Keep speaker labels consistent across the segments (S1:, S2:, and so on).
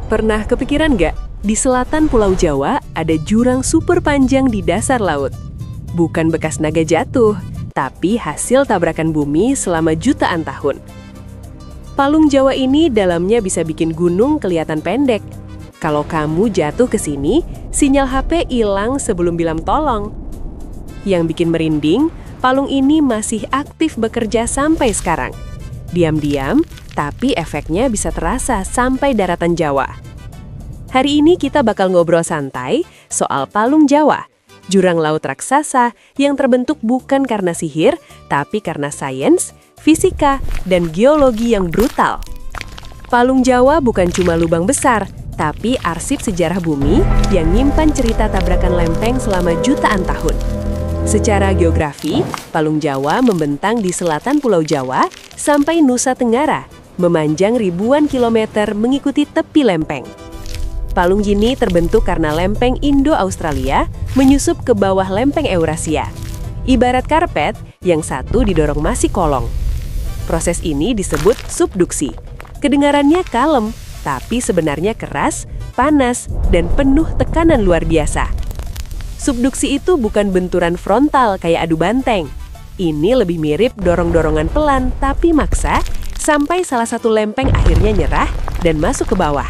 S1: Pernah kepikiran nggak? Di selatan Pulau Jawa ada jurang super panjang di dasar laut. Bukan bekas naga jatuh, tapi hasil tabrakan bumi selama jutaan tahun. Palung Jawa ini dalamnya bisa bikin gunung kelihatan pendek. Kalau kamu jatuh ke sini, sinyal HP hilang sebelum bilang tolong. Yang bikin merinding, palung ini masih aktif bekerja sampai sekarang. Diam-diam, tapi efeknya bisa terasa sampai daratan Jawa. Hari ini kita bakal ngobrol santai soal Palung Jawa, jurang laut raksasa yang terbentuk bukan karena sihir, tapi karena sains, fisika, dan geologi yang brutal. Palung Jawa bukan cuma lubang besar, tapi arsip sejarah bumi yang nyimpan cerita tabrakan lempeng selama jutaan tahun. Secara geografi, Palung Jawa membentang di selatan Pulau Jawa sampai Nusa Tenggara, memanjang ribuan kilometer mengikuti tepi lempeng. Palung ini terbentuk karena lempeng Indo-Australia menyusup ke bawah lempeng Eurasia. Ibarat karpet, yang satu didorong masih kolong. Proses ini disebut subduksi. Kedengarannya kalem, tapi sebenarnya keras, panas, dan penuh tekanan luar biasa. Subduksi itu bukan benturan frontal kayak adu banteng. Ini lebih mirip dorong-dorongan pelan tapi maksa, sampai salah satu lempeng akhirnya nyerah dan masuk ke bawah.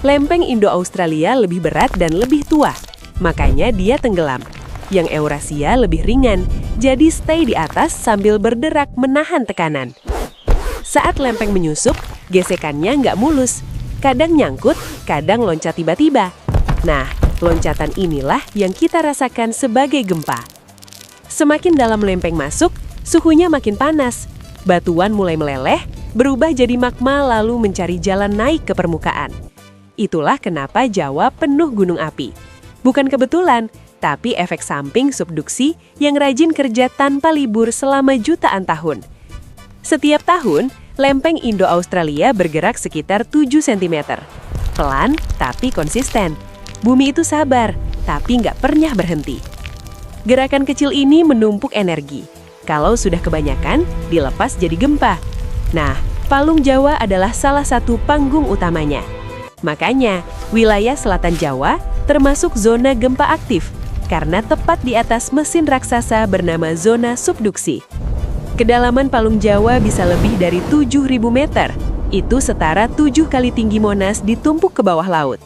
S1: Lempeng Indo-Australia lebih berat dan lebih tua, makanya dia tenggelam. Yang Eurasia lebih ringan, jadi stay di atas sambil berderak menahan tekanan. Saat lempeng menyusup, gesekannya nggak mulus. Kadang nyangkut, kadang loncat tiba-tiba. Nah, loncatan inilah yang kita rasakan sebagai gempa. Semakin dalam lempeng masuk, suhunya makin panas. Batuan mulai meleleh, berubah jadi magma lalu mencari jalan naik ke permukaan. Itulah kenapa Jawa penuh gunung api. Bukan kebetulan, tapi efek samping subduksi yang rajin kerja tanpa libur selama jutaan tahun. Setiap tahun, lempeng Indo-Australia bergerak sekitar 7 cm. Pelan, tapi konsisten. Bumi itu sabar, tapi nggak pernah berhenti. Gerakan kecil ini menumpuk energi. Kalau sudah kebanyakan, dilepas jadi gempa. Nah, Palung Jawa adalah salah satu panggung utamanya. Makanya, wilayah selatan Jawa termasuk zona gempa aktif karena tepat di atas mesin raksasa bernama zona subduksi. Kedalaman Palung Jawa bisa lebih dari 7.000 meter. Itu setara 7 kali tinggi Monas ditumpuk ke bawah laut.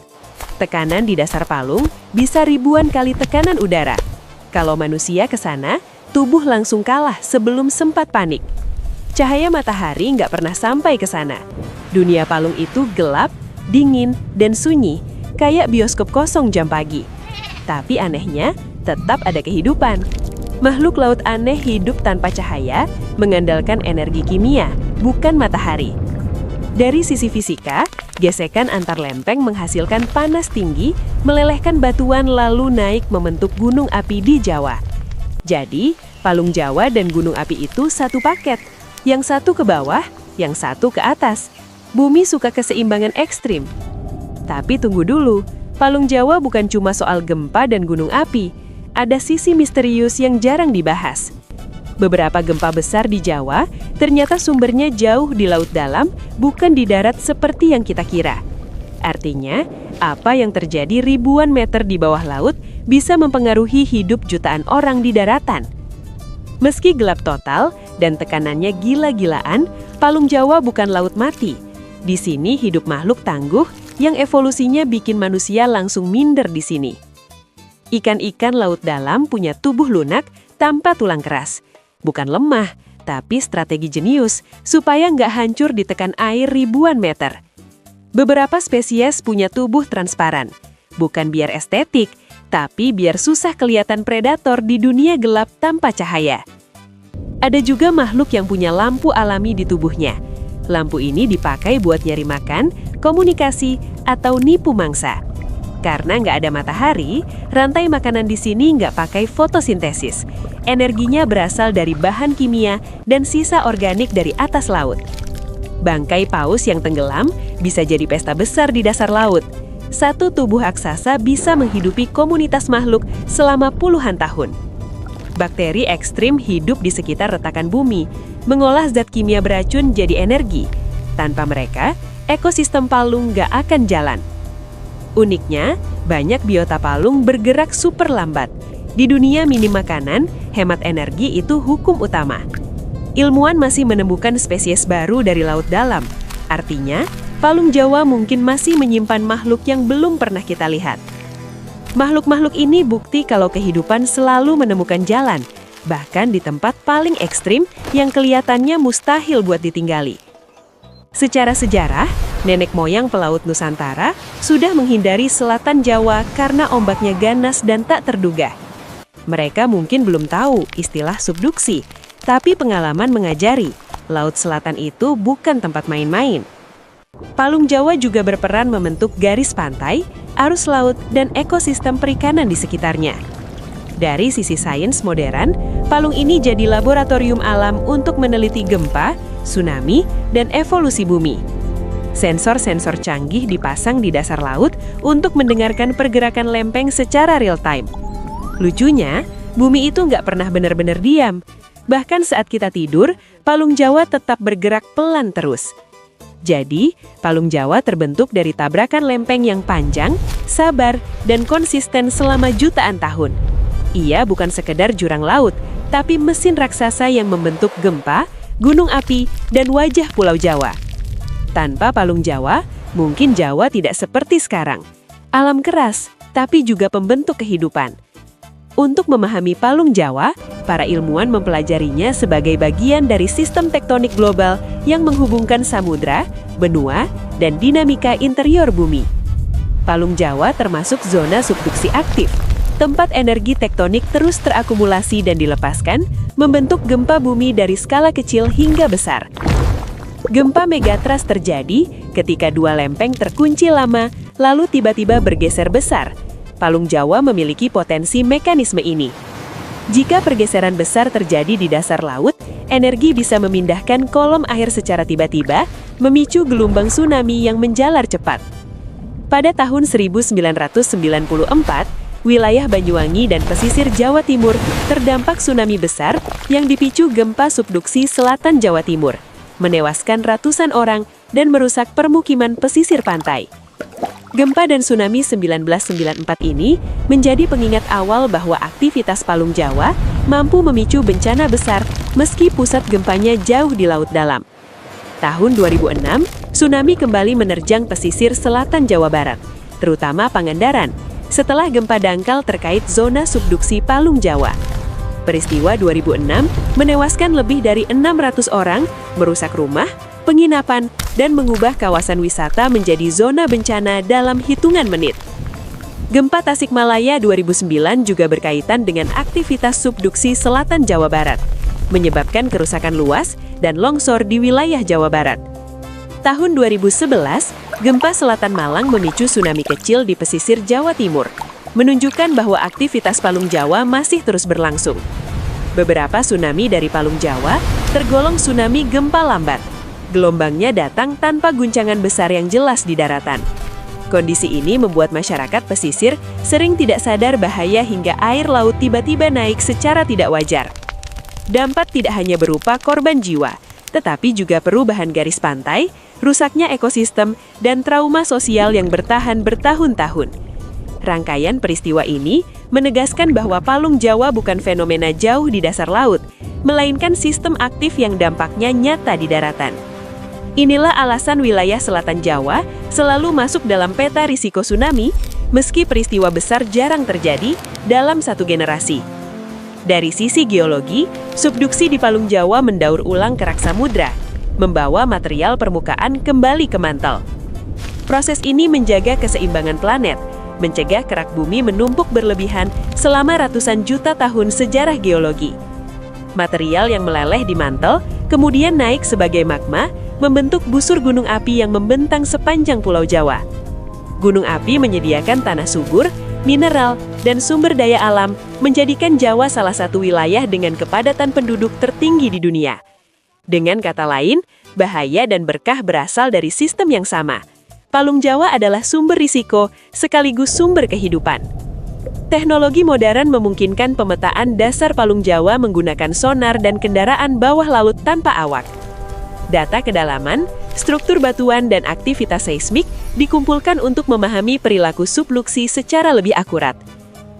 S1: Tekanan di dasar palung bisa ribuan kali tekanan udara. Kalau manusia ke sana, tubuh langsung kalah sebelum sempat panik. Cahaya matahari nggak pernah sampai ke sana. Dunia palung itu gelap, dingin, dan sunyi, kayak bioskop kosong jam pagi. Tapi anehnya, tetap ada kehidupan. Makhluk laut aneh hidup tanpa cahaya, mengandalkan energi kimia, bukan matahari. Dari sisi fisika, gesekan antar lempeng menghasilkan panas tinggi, melelehkan batuan lalu naik membentuk gunung api di Jawa. Jadi, Palung Jawa dan gunung api itu satu paket. Yang satu ke bawah, yang satu ke atas. Bumi suka keseimbangan ekstrim. Tapi tunggu dulu, Palung Jawa bukan cuma soal gempa dan gunung api. Ada sisi misterius yang jarang dibahas. Beberapa gempa besar di Jawa ternyata sumbernya jauh di laut dalam, bukan di darat seperti yang kita kira. Artinya, apa yang terjadi ribuan meter di bawah laut bisa mempengaruhi hidup jutaan orang di daratan. Meski gelap total dan tekanannya gila-gilaan, Palung Jawa bukan laut mati. Di sini hidup makhluk tangguh yang evolusinya bikin manusia langsung minder di sini. Ikan-ikan laut dalam punya tubuh lunak tanpa tulang keras. Bukan lemah, tapi strategi jenius supaya nggak hancur ditekan air ribuan meter. Beberapa spesies punya tubuh transparan. Bukan biar estetik, tapi biar susah kelihatan predator di dunia gelap tanpa cahaya. Ada juga makhluk yang punya lampu alami di tubuhnya. Lampu ini dipakai buat nyari makan, komunikasi, atau nipu mangsa. Karena nggak ada matahari, rantai makanan di sini nggak pakai fotosintesis. Energinya berasal dari bahan kimia dan sisa organik dari atas laut. Bangkai paus yang tenggelam bisa jadi pesta besar di dasar laut. Satu tubuh raksasa bisa menghidupi komunitas makhluk selama puluhan tahun. Bakteri ekstrim hidup di sekitar retakan bumi, mengolah zat kimia beracun jadi energi. Tanpa mereka, ekosistem palung nggak akan jalan. Uniknya, banyak biota palung bergerak super lambat. Di dunia minim makanan, hemat energi itu hukum utama. Ilmuwan masih menemukan spesies baru dari laut dalam. Artinya, palung Jawa mungkin masih menyimpan makhluk yang belum pernah kita lihat. Makhluk-makhluk ini bukti kalau kehidupan selalu menemukan jalan, bahkan di tempat paling ekstrim yang kelihatannya mustahil buat ditinggali. Secara sejarah, nenek moyang pelaut Nusantara sudah menghindari selatan Jawa karena ombaknya ganas dan tak terduga. Mereka mungkin belum tahu istilah subduksi, tapi pengalaman mengajari, laut selatan itu bukan tempat main-main. Palung Jawa juga berperan membentuk garis pantai, arus laut, dan ekosistem perikanan di sekitarnya. Dari sisi sains modern, palung ini jadi laboratorium alam untuk meneliti gempa, tsunami, dan evolusi bumi. Sensor-sensor canggih dipasang di dasar laut untuk mendengarkan pergerakan lempeng secara real-time. Lucunya, bumi itu nggak pernah benar-benar diam. Bahkan saat kita tidur, palung Jawa tetap bergerak pelan terus. Jadi, palung Jawa terbentuk dari tabrakan lempeng yang panjang, sabar, dan konsisten selama jutaan tahun. Ia bukan sekedar jurang laut, tapi mesin raksasa yang membentuk gempa, gunung api, dan wajah Pulau Jawa. Tanpa palung Jawa, mungkin Jawa tidak seperti sekarang. Alam keras, tapi juga pembentuk kehidupan. Untuk memahami palung Jawa, para ilmuwan mempelajarinya sebagai bagian dari sistem tektonik global yang menghubungkan samudra, benua, dan dinamika interior bumi. Palung Jawa termasuk zona subduksi aktif, tempat energi tektonik terus terakumulasi dan dilepaskan, membentuk gempa bumi dari skala kecil hingga besar. Gempa megatrust terjadi ketika dua lempeng terkunci lama, lalu tiba-tiba bergeser besar. Palung Jawa memiliki potensi mekanisme ini. Jika pergeseran besar terjadi di dasar laut, energi bisa memindahkan kolom air secara tiba-tiba, memicu gelombang tsunami yang menjalar cepat. Pada tahun 1994, wilayah Banyuwangi dan pesisir Jawa Timur terdampak tsunami besar yang dipicu gempa subduksi selatan Jawa Timur, menewaskan ratusan orang dan merusak permukiman pesisir pantai. Gempa dan tsunami 1994 ini menjadi pengingat awal bahwa aktivitas palung Jawa mampu memicu bencana besar meski pusat gempanya jauh di laut dalam. Tahun 2006, tsunami kembali menerjang pesisir selatan Jawa Barat, terutama Pangandaran, setelah gempa dangkal terkait zona subduksi palung Jawa. Peristiwa 2006 menewaskan lebih dari 600 orang, merusak rumah, penginapan, dan mengubah kawasan wisata menjadi zona bencana dalam hitungan menit. Gempa Tasikmalaya 2009 juga berkaitan dengan aktivitas subduksi selatan Jawa Barat, menyebabkan kerusakan luas dan longsor di wilayah Jawa Barat. Tahun 2011, gempa selatan Malang memicu tsunami kecil di pesisir Jawa Timur, menunjukkan bahwa aktivitas palung Jawa masih terus berlangsung. Beberapa tsunami dari palung Jawa tergolong tsunami gempa lambat. Gelombangnya datang tanpa guncangan besar yang jelas di daratan. Kondisi ini membuat masyarakat pesisir sering tidak sadar bahaya hingga air laut tiba-tiba naik secara tidak wajar. Dampak tidak hanya berupa korban jiwa, tetapi juga perubahan garis pantai, rusaknya ekosistem, dan trauma sosial yang bertahan bertahun-tahun. Rangkaian peristiwa ini menegaskan bahwa palung Jawa bukan fenomena jauh di dasar laut, melainkan sistem aktif yang dampaknya nyata di daratan. Inilah alasan wilayah selatan Jawa selalu masuk dalam peta risiko tsunami, meski peristiwa besar jarang terjadi dalam satu generasi. Dari sisi geologi, subduksi di palung Jawa mendaur ulang kerak samudra, membawa material permukaan kembali ke mantel. Proses ini menjaga keseimbangan planet, mencegah kerak bumi menumpuk berlebihan selama ratusan juta tahun sejarah geologi. Material yang meleleh di mantel kemudian naik sebagai magma, membentuk busur gunung api yang membentang sepanjang Pulau Jawa. Gunung api menyediakan tanah subur, mineral, dan sumber daya alam, menjadikan Jawa salah satu wilayah dengan kepadatan penduduk tertinggi di dunia. Dengan kata lain, bahaya dan berkah berasal dari sistem yang sama. Palung Jawa adalah sumber risiko sekaligus sumber kehidupan. Teknologi modern memungkinkan pemetaan dasar palung Jawa menggunakan sonar dan kendaraan bawah laut tanpa awak. Data kedalaman, Struktur batuan dan aktivitas seismik dikumpulkan untuk memahami perilaku subluksi secara lebih akurat.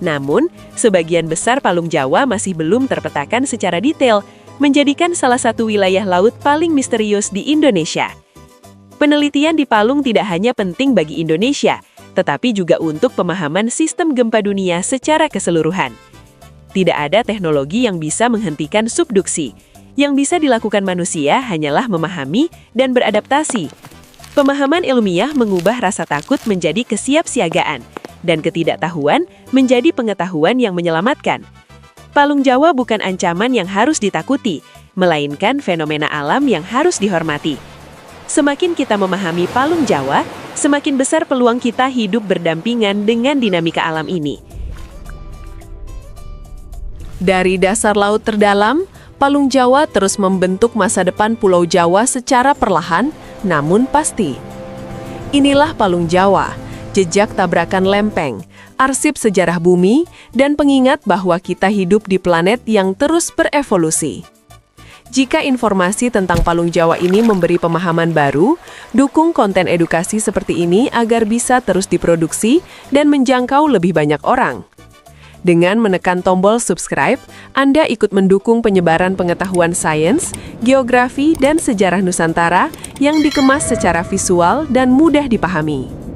S1: Namun, sebagian besar palung Jawa masih belum terpetakan secara detail, menjadikan salah satu wilayah laut paling misterius di Indonesia. Penelitian di palung tidak hanya penting bagi Indonesia, tetapi juga untuk pemahaman sistem gempa dunia secara keseluruhan. Tidak ada teknologi yang bisa menghentikan subduksi. Yang bisa dilakukan manusia hanyalah memahami dan beradaptasi. Pemahaman ilmiah mengubah rasa takut menjadi kesiapsiagaan, dan ketidaktahuan menjadi pengetahuan yang menyelamatkan. Palung Jawa bukan ancaman yang harus ditakuti, melainkan fenomena alam yang harus dihormati. Semakin kita memahami palung Jawa, semakin besar peluang kita hidup berdampingan dengan dinamika alam ini. Dari dasar laut terdalam, palung Jawa terus membentuk masa depan Pulau Jawa secara perlahan, namun pasti. Inilah palung Jawa, jejak tabrakan lempeng, arsip sejarah bumi, dan pengingat bahwa kita hidup di planet yang terus berevolusi. Jika informasi tentang palung Jawa ini memberi pemahaman baru, dukung konten edukasi seperti ini agar bisa terus diproduksi dan menjangkau lebih banyak orang. Dengan menekan tombol subscribe, Anda ikut mendukung penyebaran pengetahuan sains, geografi, dan sejarah Nusantara yang dikemas secara visual dan mudah dipahami.